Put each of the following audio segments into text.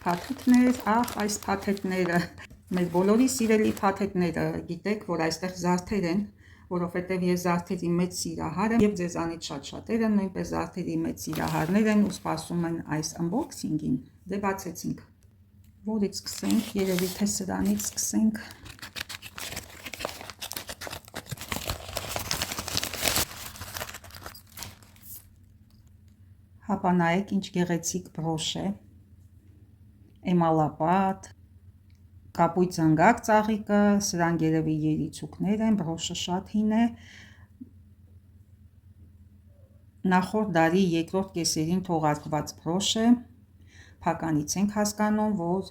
Փաթեթներ, այս փաթեթները, մեր բոլորի սիրելի փաթեթները, գիտեք, որ այստեղ զարդեր են, որովհետև ես զարդերի մեծ սիրահար եմ, և ձեզանից շատ-շատերը նույնպես զարդերի մեծ սիրահարներ են ու սպասում են այս unboxing-ին։ Դե բացեցինք։ Որից սկսենք, երևի թե սրանից սկսենք։ Հապա նայեք ինչ գեղեցիկ բրոշ է, էմալապատ, կապույտ զանգակ ծաղիկը, սրանք երևի երիցուկներ են, բրոշը շատ հին է, նախորդ դարի երկրորդ կեսերին թողարկված բրոշ է, փականից ենք հասկանում, որ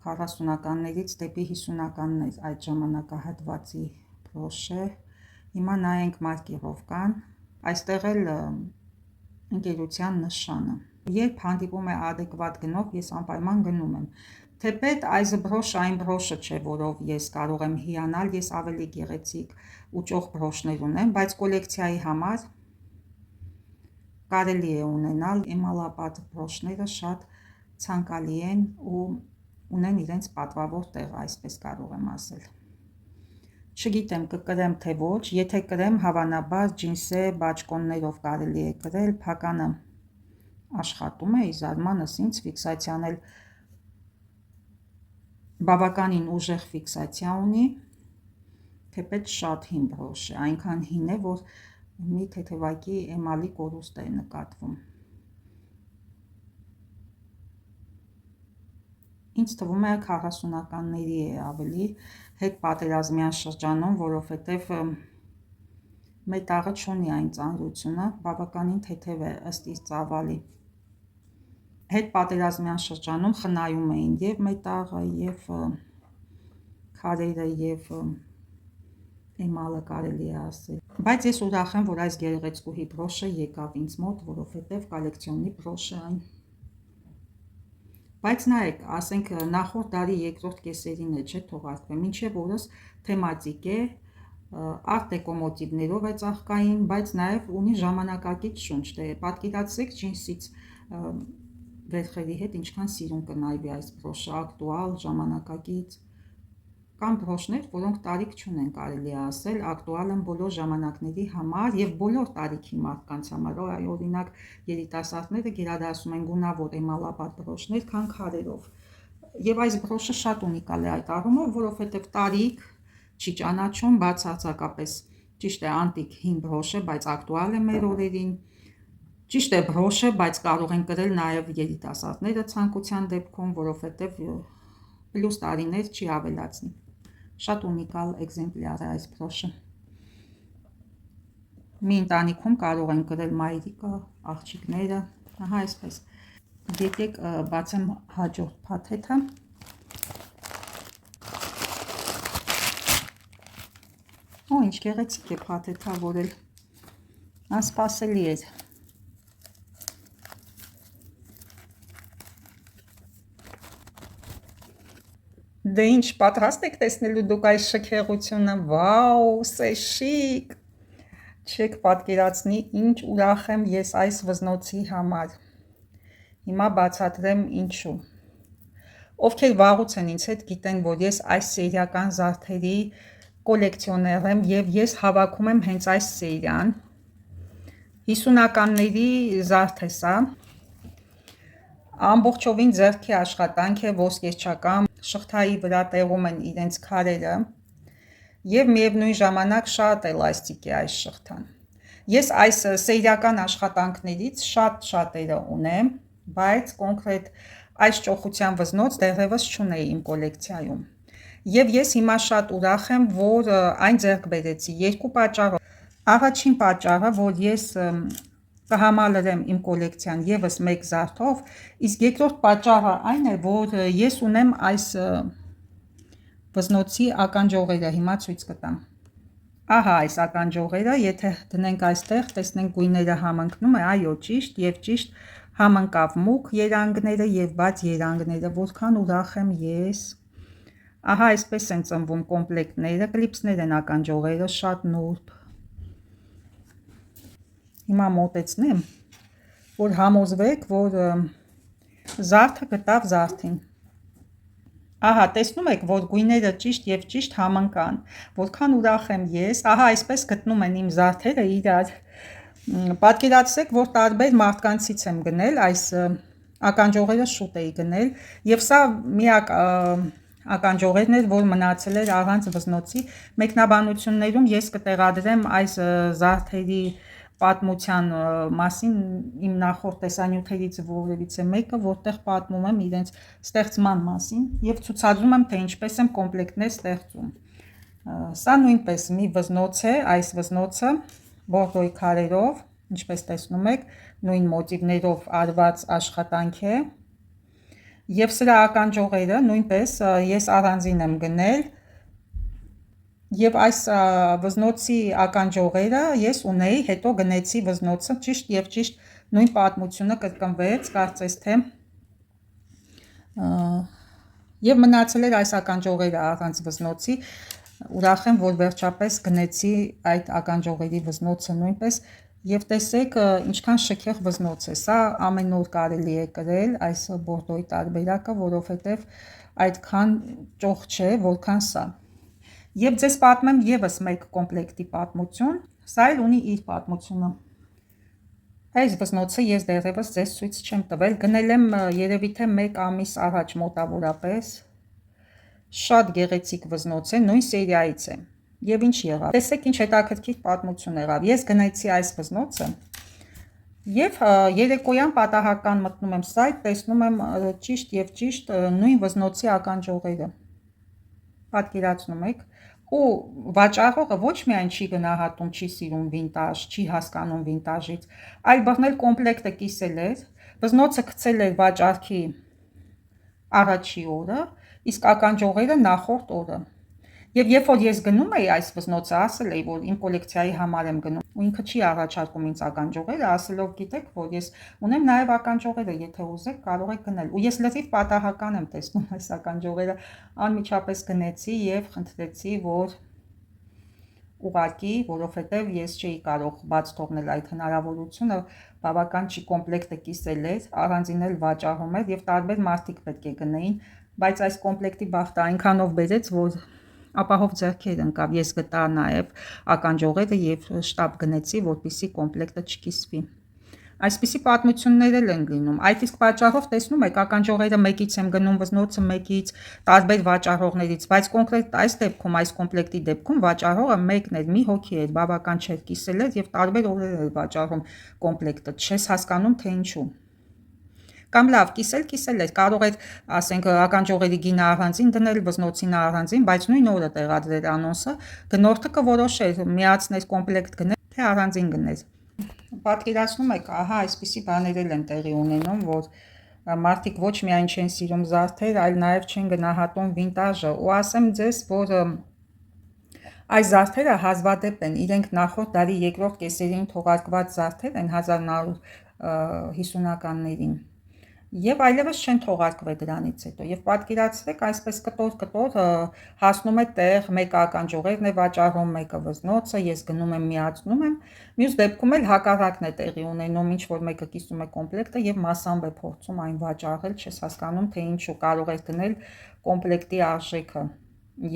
40-ականներից դեպի 50-ականներ այդ ժամանակահատվածի բրոշ է, հիմա նայենք մարկիրովկան, այստեղ էլ ընկերության նշանը։ Երբ հանդիպում է adekvat գնով, ես անպայման գնում եմ։ Թեպետ այս բրոշը այն բրոշը չէ, որով ես կարող եմ հիանալ, ես ավելի գեղեցիկ ու ճոխ բրոշներ ունեմ, բայց կոլեկցիայի համար կարելի է ունենալ, էմալապատ բրոշները շատ ցանկալի են ու ունեն իրենց պատվավոր տեղը, այսպես կարող եմ ասել։ Չգիտեմ կկրեմ թե ոչ, եթե կրեմ, հավանաբար ջինսե բաճկոններով կարելի է կրել, փականը աշխատում է, ի զարմանս ինձ ֆիքսացիան էլ բավականին ուժեղ ֆիքսացիա ունի, թեպետ շատ հին բրոշ է, այնքան հին է, որ մի թեթևակի էմալի կորուստ է նկատվում։ Ինձ թվում է 40-ականների է ավելի հետ պատերազմյան շրջանում, որովհետև մետաղը չունի այն ծանրությունը, բավականին թեթև է ըստ իս ծավալի։ Հետ պատերազմյան շրջանում խնայում էին և մետաղը, և քարերը, և էմալը կարելի է ասել։ Բայց ես ուրախ եմ, որ այս գեղեցկուհի բրոշը եկավ ինձ մոտ, որովհետև կոլեկցիոնի բրոշ է այն։ Բայց նայեք, ասենք նախորդ դարի երկրորդ կեսերին է, չէ, թողարկվել, մինչև օրս թեմատիկ է, արտ դեկո մոտիվներով է ծաղկային, բայց նաև ունի ժամանակակից շունչ, դե պատկերացրեք ջինսից վերխերի հետ ինչքան սիրուն կնայվի այս բրոշը, ակտուալ, ժամանակակից, կան բրոշներ, որոնք տարիք չունեն, կարելի է ասել, ակտուալ են բոլոր ժամանակների համար և բոլոր տարիքի մարդկանց համար, օրինակ երիտասարդները գերադասում են գունավոր էմալապատ բրոշներ, քան քարերով։ Եվ այս բրոշը շատ ունիկալ է այդ առումով, որովհետև տարիք չի ճանաչում, բացարձակապես ճիշտ է անտիկ հին բրոշ է, բայց ակտուալ է մեր օրերին, ճիշտ է բրոշ է, բայց կարող են կրել նաև երիտասարդները ցանկության դեպքում, որովհետև պլյուս տարիներ չի ավելացնի։ Շատ ունիկալ էկզեմպլյար է այս բրոշը։ Մի ընտանիքում կարող են կրել մայրիկը, աղջիկները, ահա այսպես։ Եկեք բացեմ հաջորդ փաթեթը։ Օ, ինչ գեղեցիկ է փաթեթը, որ էլ անսպասելի էր։ Դե ինչ պատրաստ եք տեսնելու դուք այս շքեղությունը, վաու, սե շիկ, չեք պատկերացնի ինչ ուրախ եմ ես այս վզնոցի համար, հիմա բացատրեմ ինչու, ովքեր վաղուց են ինձ հետ գիտեն, որ ես այս սերիական զարդերի կոլեկցիոներ եմ և ես հավաքում եմ հենց այս սերիան, 50-ականների զարդ է սա, ամբողջովին ձեռքի աշխատանք է, ոսկերչական, շղթայի վրա տեղում են իրենց քարերը և միևնույն ժամանակ շատ էլաստիկ է այս շղթան։ Ես այս սերիական աշխատանքներից շատ-շատերը ունեմ, բայց կոնկրետ այս ճոխության վզնոց դեռևս չունեի իմ կոլեկցիայում։ Եվ ես հիմա շատ ուրախ եմ, որ այն ձեռք բերեցի երկու պատճառով։ Առաջին պատճառը, որ ես կհամալրեմ իմ կոլեկցիան ևս մեկ զարդով, իսկ երկրորդ պատճառը այն է, որ ես ունեմ այս վզնոցի ականջողերը, հիմա ցույց կտամ։ Ահա այս ականջողերը, եթե դնենք այստեղ, տեսնենք գույները համընկնում է, այո, ճիշտ և ճիշտ համընկավ մուգ երանգները և բաց երանգները, որքան ուրախ եմ ես։ Ահա այսպես են ծնվում կոմպլեկտները, կլիպսներ են ականջողերը, շատ նուրբ։ Հիմա մոտեցնեմ, որ համոզվեք, որ Զարդը գտավ զարդին։ Ահա, տեսնում եք, որ գույները ճիշտ եւ ճիշտ համընկան։ Որքան ուրախ եմ ես։ Ահա, այսպես գտնում են իմ զարդերը իրար։ Պատկերացրեք, որ տարբեր մարդկանցից եմ գնել այս ականջողերը շուտ էի գնել եւ սա միակ ականջողերն էր, որ մնացել էր առանց վզնոցի։ Մեկնաբանություններում ես կտեղադրեմ այս զարդերի պատմության մասին իմ նախորդ տեսանյութերից որևիցե մեկը, որտեղ պատմում եմ իրենց ստեղծման մասին եւ ցուցադրում եմ, թե ինչպես եմ կոմպլեկտներ ստեղծում։ Սա նույնպես մի վզնոց է, այս վզնոցը բորդոյի քարերով, ինչպես տեսնում եք, նույն մոտիվներով արված աշխատանք է։ Եվ սրա ականջողերը նույնպես ես առանձին եմ գնել։ Եվ այս վզնոցի ականջողերը ես ունեի, հետո գնեցի վզնոցը ճիշտ եւ ճիշտ նույն պատմությունը կրկնվեց, կարծես թե եւ մնացել էր այս ականջողերը առանց վզնոցի։ Ուրախ եմ, որ վերջապես գնեցի այդ ականջողերի վզնոցը նույնպես եւ տեսեք ինչքան շքեղ վզնոց է։ Սա ամեն օր կարելի է կրել այս բորդոյի տարբերակը, որովհետեւ այդքան ճոխ չէ, որքան սա։ Եվ ձեզ պատմեմ եւս մեկ կոմպլեկտի պատմություն, սա էլ ունի իր պատմությունը։ Այս վզնոցը ես դեռևս ձեզ ցույց չեմ տվել, գնել եմ երևի թե 1 ամիս առաջ մոտավորապես։ Շատ գեղեցիկ վզնոց է, նույն սերիայից է։ Եվ ինչ եղավ։ Տեսեք ինչ հետաքրքիր պատմություն եղավ։ Ես գնեցի այս վզնոցը եւ երեկոյան պատահական մտնում եմ սայթ, տեսնում եմ ճիշտ եւ ճիշտ նույն վզնոցի ականջողերը։ Պատկերացնում եք։ Ու վաճառողը ոչ միայն չի գնահատում, չի սիրում վինտաժ, չի հասկանում վինտաժից, այլ բռնել կոմպլեկտը կիսել էր, վզնոցը գցել էր վաճառքի առաջի օրը, իսկ ականջողերը նախորդ օրը։ Եվ երբ որ ես գնում էի այս վզնոցը, ասել էի, որ իմ կոլեկցիայի համար եմ գնում, ու ինքը չի առաջարկում ինձ ականջողերը, ասելով գիտեք, որ ես ունեմ նաև ականջողերը, եթե ուզեք կարող եք գնել։ Ու ես լրիվ պատահական եմ տեսնում այս ականջողերը, անմիջապես գնեցի եւ խնդրեցի, որ ուղակի, որովհետև ես չէի կարող բաց թողնել այդ հնարավորությունը, բավական չի կոմպլեկտը կիսել էր, առանձինել վաճառում էր եւ տարբեր մարդիկ պետք է գնեին, բայց այս կոմպլեկտի բախտը այնքանով բերեց, որ ապահով ձեռքեր ընկավ, ես գտա նաև ականջողերը եւ շտապ գնեցի, որպեսզի կոմպլեկտը չկիսվի։ Այսպիսի պատմություններ էլ են լինում։ Այդ իսկ վաճառով տեսնում եք, ականջողերը մեկից եմ գնում, վզնոցը մեկից, տարբեր վաճառողներից, բայց կոնկրետ այս դեպքում, այս կոմպլեկտի դեպքում վաճառողը մեկն էր, մի հոգի էր, բավական չէր կիսել էր եւ տարբեր օրեր էր վաճառում կոմպլեկտը, չես հասկանում թե ինչու։ Կամ լավ, կիսել էր, կարող էր, ասենք, ականջողերի գինը առանձին դնել, վզնոցին առանձին, բայց նույն օրը տեղադրել անոնսը, գնորդը կորոշեր միացներ կոմպլեկտ գնել, թե առանձին գնել։ Պատկերացնում եք, ահա այսպիսի բաներ էլ են տեղի ունենում, որ մարդիկ ոչ միայն չեն սիրում զարդեր, այլ նաև չեն գնահատում վինտաժը, ու ասեմ ձեզ, որ այս զարդերը հազվադեպ են, իրենք նախորդ դարի երկրորդ կեսերին թողարկված զարդեր են 1950-ականներին։ Եվ այլևս չեն թողարկվել դրանից հետո, եւ պատկերացրեք, այսպես կտոր հասնում է տեղ, մեկը ականջողերն է վաճառում, մեկը վզնոցը, ես գնում եմ միացնում եմ, մյուս դեպքում էլ հակառակն է տեղի ունենում, ինչ որ մեկը կիսում է կոմպլեկտը եւ մասամբ է փորձում այն վաճառել, չես հասկանում թե ինչու, կարող է դնել կոմպլեկտի արժեքը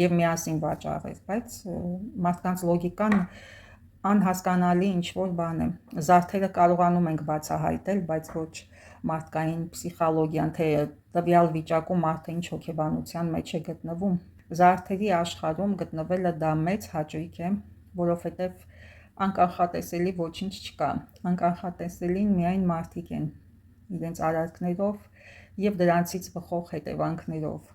եւ միասին վաճառել, բայց մարդկանց լոգիկան անհասկանալի ինչ որ բան է։ Զարդերը կարողանում ենք բացահայտել, բայց ոչ մարդկային պսիխոլոգիան, թե տվյալ վիճակում մարդը ինչ հոգեբանության մեջ է գտնվում։ Զարդերի աշխարհում գտնվելը դա մեծ հաճույք է, որովհետև անկանխատեսելի ոչինչ չկա։ Անկանխատեսելին միայն մարդիկ են իրենց արարքներով եւ դրանցից բխող հետևանքներով։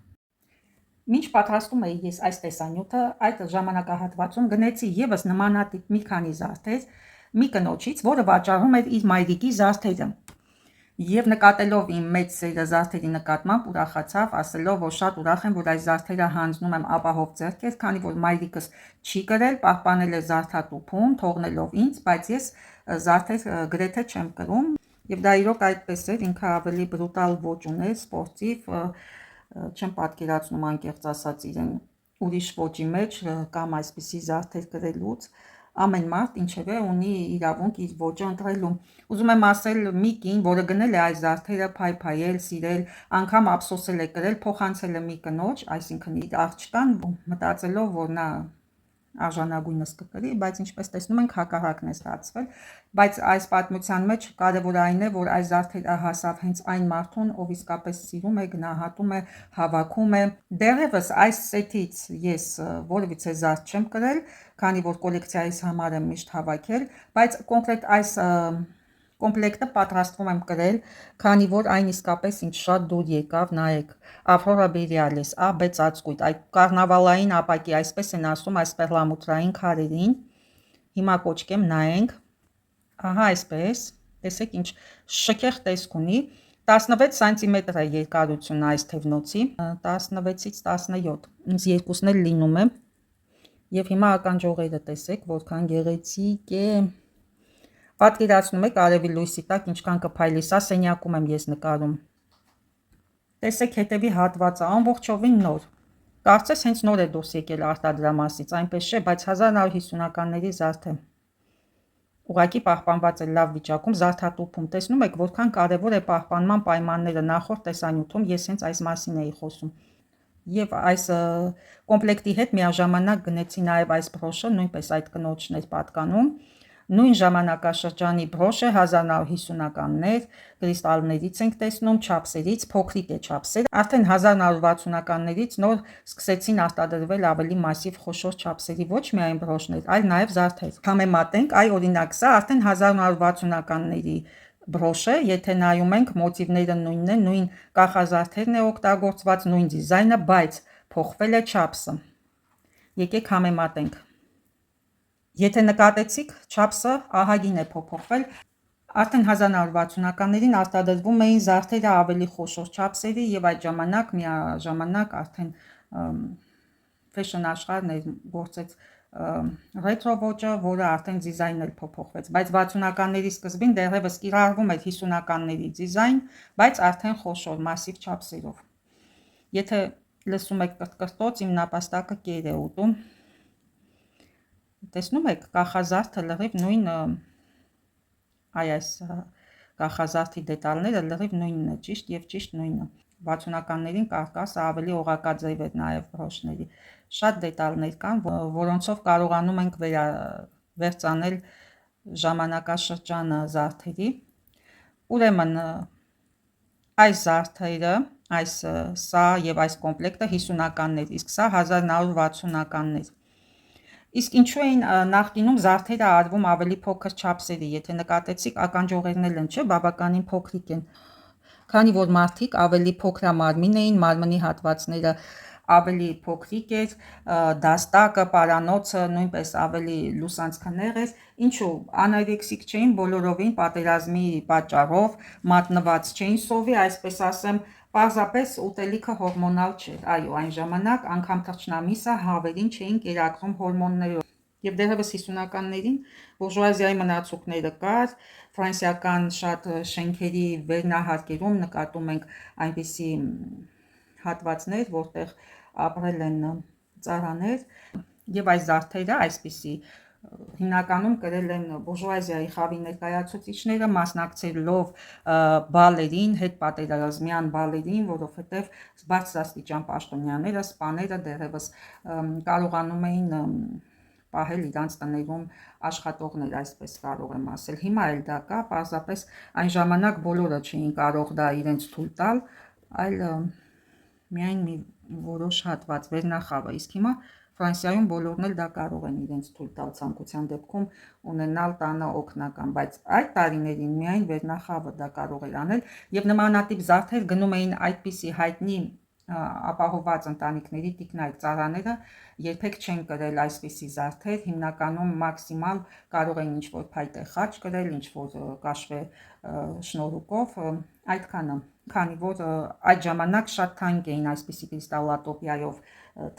Մինչ պատրաստում էի ես այս տեսանյութը, այդ ժամանակահատվածում գնեցի եւս նմանատիպ մի քանի զարդեր մի կնոջից, որը վաճառում էր իր մայրիկի զարդերը։ Եվ նկատելով իմ մեծ սերը զարդերի նկատմամբ ուրախացավ, ասելով, որ շատ ուրախ եմ, որ այս զարդերը հանձնում եմ ապահով ձեռքեր, քանի որ մայրիկս չի կրել, պահպանել է զարդատուփում, թողնելով ինձ, բայց ես զարդեր գրեթե չեմ կրում։ Եվ դա իրոք այդպես էր, ինքը ավելի բրուտալ ոճ ուներ, սպորտիվ, չեմ պատկերացնում անկեղծ ասած իրեն ուրիշ ոճի մեջ կամ այսպիսի զարդեր կրելուց, ամեն մարդ ինչևէ ունի իրավունք իր ոճը ընտրելու։ Ուզում եմ ասել, մի կին, որը գնել է այս զարդերը, փայփայել, սիրել, անգամ ափսոսել է կրել, փոխանցել է մի կնոջ, այսինքն իր աղջկան, մտածելով, որ նա արժանագույնս կկրի, բայց ինչպես տեսնում ենք, հակառակն է ստացվել։ Բայց այս պատմության մեջ կարևորը այն է, որ այս զարդերը հասավ հենց այն մարդուն, ով իսկապես սիրում է, գնահատում է, հավաքում է։ Դեռևս այս սեթից ես որևիցե զարդ չեմ կրել, քանի որ կոլեկցիայիս համար եմ միշտ հավաքել, բայց կոնկրետ այս կոմպլեկտը պատրաստվում եմ կրել, քանի որ այն իսկապես ինձ շատ դուր եկավ, նայեք, Aurora Borealis, AB ծածկույթ, այդ կարնավալային ապակի, այսպես են ասում, այս պերլամուտրային քարերին։ Հիմա կոչկեմ, նայենք, ահա այսպես, տեսեք ինչ շքեղ տեսք ունի, 16 սանտիմետր է երկարությունը այս թևնոցի, 16-ից 17, ինձ երկուսն էլ լինում է, և հիմա ականջողերը տեսեք, որքան գեղեցիկ է, պատկերացնում եք արևի լույսի տակ ինչքան կփայլի, սա սենյակում եմ ես նկարում, տեսեք հետևի հատվածը, ամբողջովին նոր, կարծես հենց նոր է դուրս եկել արտադրամասից, այնպես չէ, բայց 1950-ականների զարդ է, ուղղակի պահպանված է լավ վիճակում, զարդատուփում, տեսնում եք որքան կարևոր է պահպանման պայմանները, նախորդ տեսանյութում ես հենց այս մասին էի խոսում, և այս կոմպլեկտի հետ միաժամանակ գնեցի նաև այս բրոշը, նույնպես այդ կնոջն էր պատկանում, նույն ժամանակաշրջանի բրոշ է, 1950-ականներ, կրիստալներից ենք տեսնում, չափսերից, փոքրիկ է չափսեր, արդեն 1960-ականներից նոր սկսեցին արտադրվել ավելի մասիվ խոշոր չափսերի ոչ միայն բրոշներ, այլ նաև զարդեր։ Համեմատենք, այ օրինակ սա արդեն 1960-ականների բրոշ է, եթե նայում ենք, մոտիվները նույնն են, նույն կախազարդերն է օգտագործված, նույն դիզայնը, բայց փոխվել է չափսը։ Եկեք համեմատենք։ Եթե նկատեցիք, չափսը ահագին է փոփոխվել, արդեն 1960-ականներին արտադրվում էին զարդերը ավելի խոշոր չափսերի և այդ ժամանակ միաժամանակ արդեն ֆեշն աշխարհն գործեց ռետրո ոճը, որը արդեն դիզայնն էլ փոփոխվեց, բայց 60-ականների սկզբին դեռևս կիրառվում էր 50-ականների դիզայն, բայց արդեն խոշոր, մասիվ չափսերով։ Եթե լսում եք կրտկրտոց, իմ նապաստակը կեր է ուտում, տեսնում եք, կախազարդը լրիվ նույն, այս կախազարդի դետալները լրիվ նույնն է, ճիշտ և ճիշտ նույնը։ 60-ականներին կարկասը ավելի օղակաձև էր նաև բրոշների, շատ դետալներ կան, որոնցով կարողանում ենք վերծանել ժամանակաշրջանը զարդերի։ Ուրեմն այս զարդերը, սա և այս կոմպլեկտը 50-ականներ, իսկ սա 1960-ականներ։ Իսկ ինչու էին նախկինում զարդերը արվում ավելի փոքր չափսերի, եթե նկատեցիք, ականջողերն էլ են, չէ, բավականին փոքրիկ են, քանի որ մարդիկ ավելի փոքրամարմին էին, մարմնի հատվածները ավելի փոքրիկ էր, դաստակը, պարանոցը նույնպես ավելի լուսանցքնեղ էր, ինչու անայրեքսիկ չէին բոլորովին պատերազմի պատճառով, մատնված չէին սովի, այսպես ասեմ, պարզապես ուտելիքը հորմոնալ չէր, այո, այն ժամանակ անգամ թռչնամիսը հավերին չէին կերակրում հորմոններով, և դեռևս 50-ականներին բուրժուազիայի մնացուկները կար, ֆրանսիական շատ շենքերի վերնահարկերում նկատում ենք այնպիսի հատվածներ, որտեղ ապրել են ծառաներ, և այս զարդերը այսպիսի հիմնականում կրել են բուրժուազիայի խավի ներկայացուցիչները, մասնակցելով բալերին, հետպատերազմյան բալերին, որովհետև բարձրաստիճան պաշտոնյաները, սպաները դեռևս կարողանում էին պահել իրանց տներում աշխատողներ, այսպես կարող եմ ասել։ Հիմա էլ դա կա, պարզապես այն ժամանակ բոլորը չէին կարող դա իրենց թույլ տալ, այլ միայն մի որոշ հատված, վերնախավը, իսկ հիմա Ֆրանսիայում բոլորն էլ դա կարող են իրենց թույլ տալ ցանկության դեպքում ունենալ տանը օգնական, բայց այդ տարիներին միայն վերնախավը դա կարող էր անել, և նմանատիպ զարդեր գնում էին այդպիսի հայտնի ապահովված ընտանիքների տիկնայք ծառաները երբեք չեն կրել այսպիսի զարդեր, հիմնականում մաքսիմալ կարող էին ինչ-որ փայտե խաչ կրել, ինչ-որ կաշվե շնորհուկով, այդքանը, քանի որ այդ ժամանակ շատ թանկ էին այսպիսի կրիստալատոպիայով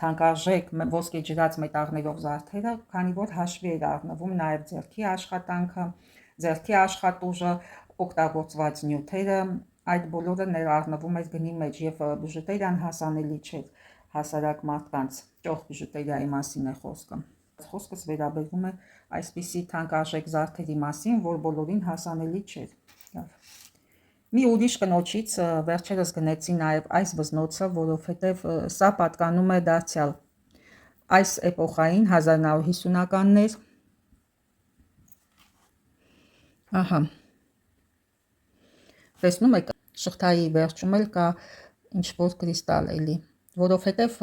թանկարժեք ոսկեջրած մետաղներով զարդերը, քանի որ հաշվի էր առնվում նաև ձեռքի աշխատանքը, ձեռքի աշխատուժը, օգտագործված նյութերը, այդ բոլորը ներառնվում էր գնի մեջ, և բիժուտերիան հասանելի չէր հասարակ մարդկանց, ճոխ բիժուտերիայի մասին է խոսքը։ Խոսքս վերաբերվում է այսպիսի թանկարժեք զարդերի մասին, որ բոլորին հասանելի չէր։ Մի ուրիշ կնոջից վերջերս գնեցի նաև այս բզնոցը, որովհետև սա պատկանում է դարձյալ այս էպոխային 1950-ականներ։ Ահա, տեսնում եք, շղթայի վերջում էլ կա ինչ-որ կրիստալ էլի, որովհետև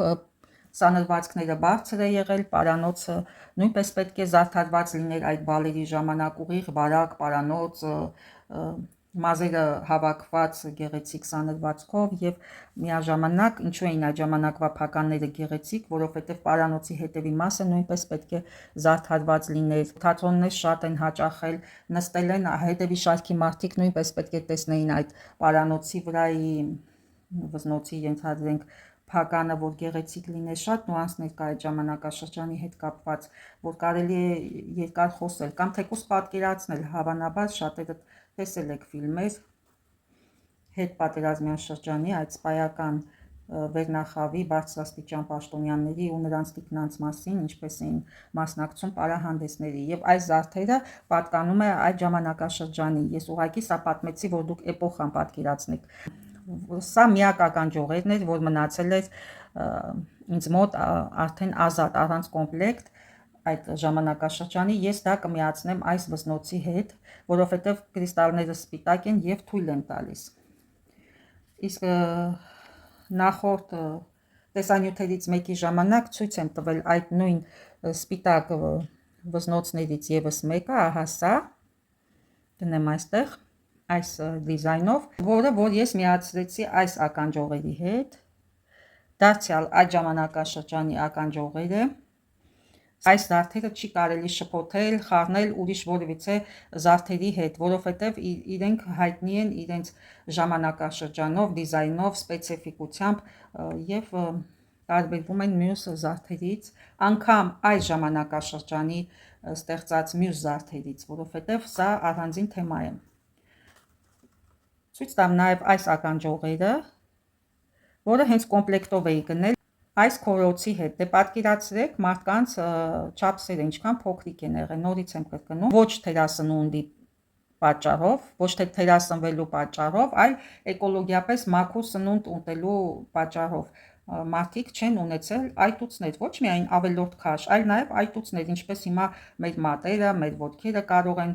սանրվածքները բարձր է եղել, պարանոցը նույնպես պետք է զարդարված լիներ այդ բալերի ժամանակ, ուղիղ բարակ, պարանոց, մազերը հավաքված գեղեցիկ սանրվածքով եւ միաժամանակ ինչու էին այդ ժամանակվա փականները գեղեցիկ, որովհետեւ պարանոցի հետևի մասը նույնպես պետք է զարդարված լիներ։ Թատրոններ շատ են հաճախել, նստել են հետևի շարքի մարդիկ նույնպես պետք է տեսնեին այդ պարանոցի վրայի վզնոցի ենթադրենք փականը, որ գեղեցիկ լիներ, շատ նյուանսներ կա այդ ժամանակաշրջանի հետ կապված, որ կարելի է երկար խոսել կամ թեկուզ պատկերացնել, հավանաբար շատերը տեսել եք ֆիլմեր հետ պատերազմյան շրջանի այդ սպայական վերնախավի բարձրաստիճան պաշտոնյաների ու նրանց տիկնանց մասին, ինչպես էին մասնակցում պարահանդեսների, եւ այս զարդերը պատկանում է այդ ժամանակաշրջանի։ Ես ուղղակի սա պատմեցի, որ դուք էպոխան պատկերացնեք։ Սա միակ ականջողերն էր, որ մնացել էր ինձ մոտ արդեն ազատ, առանց կոմպլեկտ այդ ժամանակաշրջանի, ես դա կմիացնեմ այս վզնոցի հետ, որովհետև կրիստալները սպիտակ են եւ թույլ են տալիս։ Իսկ նախորդ տեսանյութերից մեկի ժամանակ ցույց եմ տվել այդ նույն սպիտակ վզնոցներից եւս մեկը, ահա սա, դնեմ այստեղ, այս դիզայնով, որ ես միացրեցի այս ականջողերի հետ, դարձյալ այդ ժամանակաշրջանի ականջողերը։ Այս զարդերը չի կարելի շփոթել, խառնել ուրիշ որևիցե զարդերի հետ, որովհետև իրենք հայտնի են իրենց ժամանակաշրջանով, դիզայնով, սպეციფიკությամբ եւ տարբերվում են մյուս զարդերից, անգամ այս ժամանակաշրջանի ստեղծած մյուս զարդերից, որովհետև սա առանձին թեմա է։ Ցույց տամ նաեւ այս ականջողերը, որը հենց կոմպլեկտով էի գնել այս քորոցի հետ, դե պատկերացրեք մարդկանց չափսերը ինչքան փոքրիկ են եղել, նորից եմ կրկնում, ոչ թերասնունդի պատճառով, ոչ թե թերասնվելու պատճառով, այլ էկոլոգիապես մաքուր սնունդ ուտելու պատճառով մարդիկ չեն ունեցել այտուցներ, ոչ միայն ավելորդ քաշ, այլ նաև այտուցներ, ինչպես հիմա մեր մատերը, մեր ոտքերը կարող են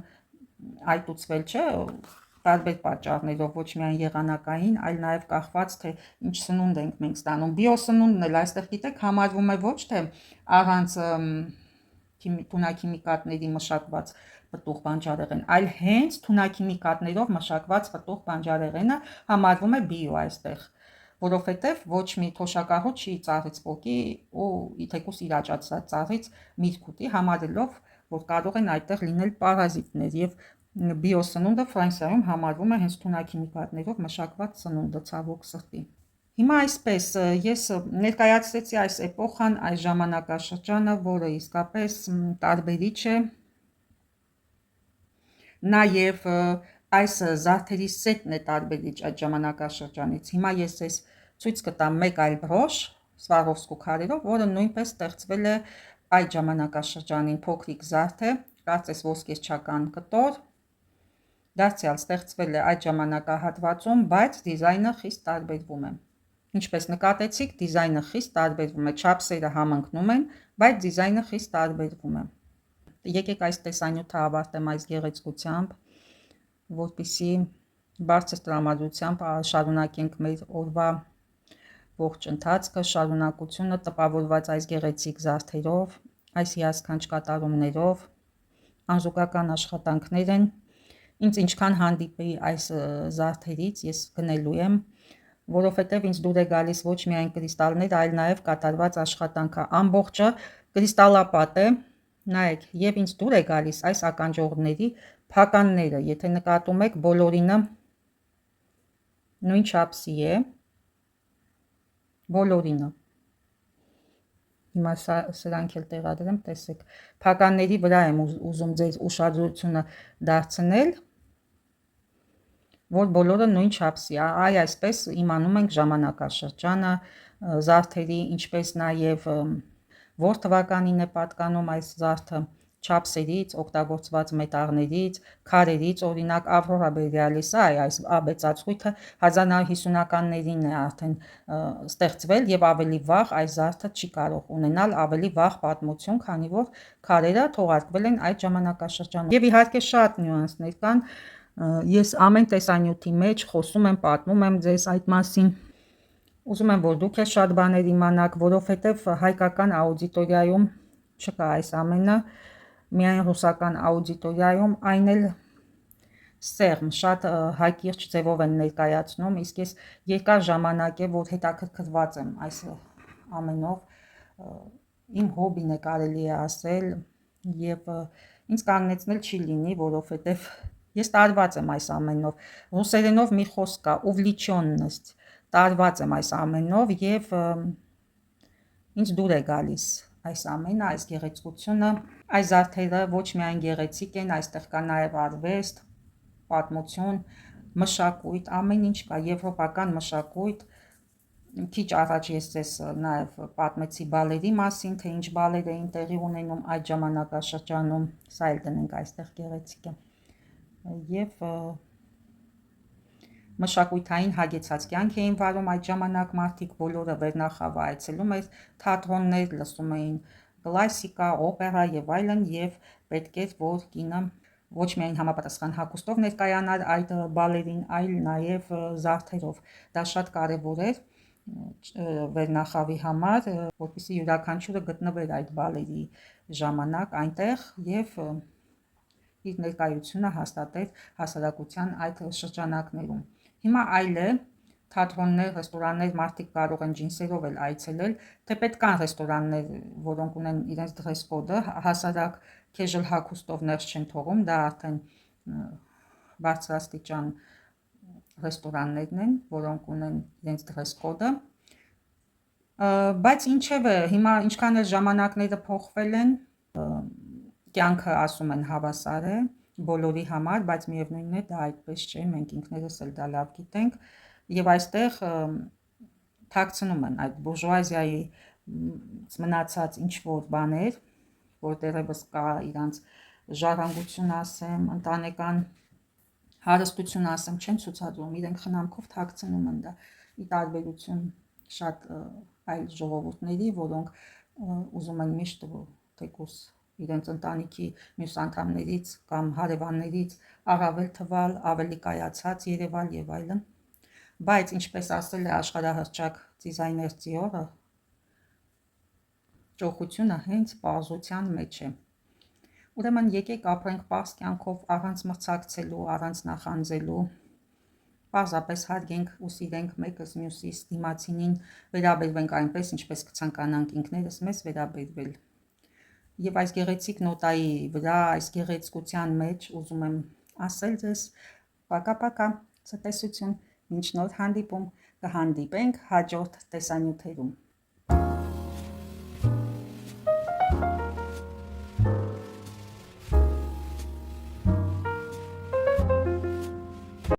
այտուցվել, չէ, տարբեր պատճառներով, ոչ միայն եղանակային, այլ նաև կախված թե ինչ սնունդ ենք մենք ստանում։ Բիոսնունդն էլ այստեղ գիտեք համարվում է ոչ թե առանց թունաքիմիկատների մշակված պտուղ բանջարեղեն, այլ հենց թունաքիմիկատներով մշակված պտուղ բանջարեղենը համարվում է բիո այստեղ, որովհետև ոչ մի թոշակառու չի ծառից պոկի ու թեկուզ իր աճացած ծառից միտք ուտի, համարելով, որ կարող են այդտեղ լինել պարազիտներ եւ բիոսնունդը Ֆրանսիայում համարվում է հենց թունաքիմիկատներով մշակված սնունդը, ցավոք սրտի։ Հիմա այսպես ես ներկայացրեցի այս էպոխան, այս ժամանակաշրջանը, որը իսկապես տարբերիչ է, նաև այս զարդերի սետն է տարբերիչ այդ ժամանակաշրջանից։ Հիմա ես ձեզ ցույց կտամ մեկ այլ բրոշ Սվարովսկու քարերով, որը նույնպես ստեղծվել է այդ ժամանակաշրջանին, փոքրիկ զարդ է, կարծես ոսկերչական կտոր, դարձյալ ստեղծվել է այդ ժամանակահատվածում, բայց դիզայնը խիստ տարբերվում է։ Ինչպես նկատեցիք, դիզայնը խիստ տարբերվում է, չափսերը համընկնում են, բայց դիզայնը խիստ տարբերվում է։ Եկեք այս տեսանյութը ավարտեմ այս գեղեցկությամբ, որպեսզի բարձր տրամադրությամբ շարունակենք մեր օրվա ողջ ընթացքը, շարունակությունը տպավորված այս գեղեցիկ զարդերով, այս հիասքանչ կատարումներով, անզուգական աշխատանքներ են։ Ինձ ինչքան հանդիպի այս զարդերից ես գնելու եմ, որովհետև ինձ դուր է գալիս ոչ միայն կրիստալներ, այլ նաև կատարված աշխատանքը, ամբողջը կրիստալապատ է, նայեք, եւ ինձ դուր է գալիս այս ականջողների փականները, եթե նկատում եք, բոլորինը նույն չափսի է, բոլորինը։ Հիմա սրանք էլ տեղադրեմ, տեսեք, փականների վրա եմ ուզում ձեր ուշադրությունը դարձնել, որ բոլորը նույն չափսի, այ այսպես իմանում ենք ժամանակաշրջանը, զարդերի, ինչպես նաև որ թվականին է պատկանում այս զարդը, չափսերից, օգտագործված մետաղներից, քարերից, օրինակ Ավրորա Բերիալիսը, այս աբեցածխույթը 1950-ականներին է արդեն ստեղծվել եւ ավելի վաղ այս զարդը չի կարող ունենալ ավելի վաղ պատմություն, քանի որ քարերը թողարկվել են այդ ժամանակաշրջանում։ Եվ իհարկե շատ նյուանսներ կան, ես ամեն տեսանյութի մեջ խոսում եմ, պատմում եմ ձեզ այդ մասին։ Ուզում եմ, որ դուք էլ շատ բաներ իմանաք, որովհետև հայկական աուդիտորիայում չկա այս ամենը, միայն ռուսական աուդիտորիայում այն էլ սեղմ, շատ հակիրճ ձևով են ներկայացնում, իսկ ես երկար ժամանակ է, որ հետաքրքրված եմ այս ամենով, իմ հոբին է կարելի է ասել, եւ ինձ կանգնեցնել չի լինի, որովհետև ես տարված եմ այս ամենով, ռուսերենով մի խոսք կա, увлечённость, տարված եմ այս ամենով եւ ինձ դուր է գալիս այս ամենը, այս գեղեցկությունը, այս զարդերը ոչ միայն գեղեցիկ են, այստեղ կա նաեւ արվեստ, պատմություն, մշակույթ, ամեն ինչ կա, եվրոպական մշակույթ։ Քիչ առաջ ես ձեզ նաեւ պատմեցի բալերի մասին, թե ինչ բալեր էին տեղի ունենում այդ ժամանակաշրջանում, սա էլ դնենք այստեղ գեղեցիկ է։ Եվ մշակութային հագեցած կյանք էին վարում այդ ժամանակ մարդիկ, բոլորը վերնախավը այցելում էր թատրոններ, լսում էին կլասիկա, օպերա եւ այլն, եւ պետք էր, որ կինը ոչ միայն համապատասխան հագուստով ներկայանար այդ բալերին, այլ նաեւ զարդերով։ Դա շատ կարեւոր էր վերնախավի համար, որպեսզի յուրաքանչյուրը գտնվեր այդ բալերի ժամանակ այնտեղ եւ իր ներկայությունը հաստատեր հասարակության այդ շրջանակներում։ Հիմա այլ է, թատրոններ, ռեստորաններ, մարդիկ կարող են ջինսերով էլ այցելել, թեպետ կան ռեստորաններ, որոնք ունեն իրենց դրես կոդը, հասարակ casual հագուստով ներս չեն թողում, դա արդեն բարձրաստիճան ռեստորաններն են, որոնք ունեն իրենց դրես կոդը, բայց ինչևէ, հիմա ինչքան էլ ժամանակները փոխվել են, կյանքը ասում են հավասար է բոլորի համար, բայց միևնույնն է դա այդպես չէ, մենք ինքներս էլ դա լավ գիտենք եւ այստեղ թաքցնում են այդ բուրժուազիայի մնացած ինչ որ բաներ, որ դեռևս կա իրանց ժառանգություն ասեմ, ընտանեկան հարստություն ասեմ, չեն ցուցադրում, իրենք խնամքով թաքցնում են դա, ի տարբերություն շատ այլ ժողովուրդների, որոնք ուզում են միշտ թեկուզ իրենց ընտանիքի մյուս անդամներից կամ հարևաններից առավել թվալ, ավելի կայացած երևալ եւ այլն, բայց ինչպես ասել է աշխարհահռչակ դիզայներ Dior-ը, ճոխությունը հենց պարզության մեջ է։ Ուրեմն եկեք ապրենք պարզ կյանքով, առանց մրցակցելու, առանց նախանձելու, պարզապես հարգենք ու սիրենք մեկս մյուսիս, դիմացինին վերաբերվենք այնպես, ինչպես կցանկանանք ինքներս մեզ վերաբերվել։ Եվ այս գեղեցիկ նոտայի վրա, այս գեղեցկության մեջ ուզում եմ ասել ձեզ պակա-պակա, ցտեսություն, մինչ նոր հանդիպում, կհանդիպենք հաջորդ տեսանյութերում։